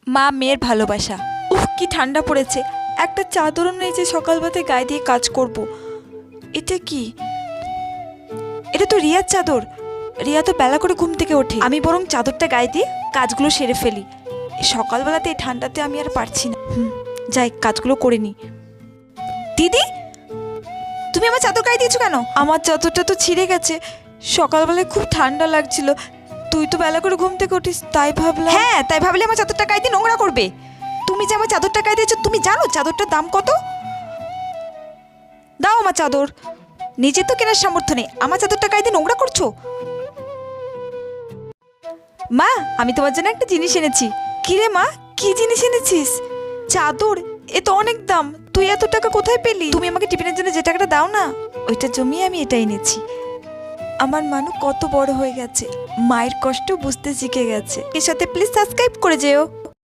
মা মেয়ের ভালোবাসা। উফ কি ঠান্ডা পড়েছে, একটা চাদরও নেই যে সকালবেলাতে গায়ে দিয়ে কাজ করব। এটা কি? এটা তো রিয়ার চাদর। রিয়া তো বেলা করে ঘুম থেকে ওঠে। আমি বরং চাদরটা গায়ে দিয়ে কাজগুলো সেরে ফেলি। সকালবেলাতে এই ঠান্ডাতে আমি আর পারছি না। যাই কাজগুলো করে নি। দিদি, তুমি আমার চাদর গায়ে দিয়েছো কেন? আমার চাদরটা তো ছিঁড়ে গেছে। সকালবেলায় খুব ঠান্ডা লাগছিল, তুই তো বেলা করে ঘুম থেকে উঠিস, তাই ভাবলাম। হ্যাঁ, তাই ভাবলে আমার চাদরটা গায়ে দিয়ে নোংরা করবে? তুমি যে আমার চাদরটা গায়ে দিয়েছো, তুমি জানো চাদরটার দাম কত? দাও আমার চাদর। নিজে তো কেনার সামর্থ্য নেই, আমার চাদরটা গায়ে দিয়ে নোংরা করছো। মা, আমি তোমার জন্য একটা জিনিস এনেছি। কি রে মা, কি জিনিস এনেছিস? চাদর? এ তো অনেক দাম, তুই এত টাকা কোথায় পেলি? তুমি আমাকে টিফিনের জন্য যে টাকাটা দাও না, ওইটা জমিয়ে আমি এটা এনেছি। আমার মানু কত বড় হয়ে গেছে, মায়ের কষ্ট বুঝতে শিখে গেছে। এর সাথে প্লিজ সাবস্ক্রাইব করে যেও।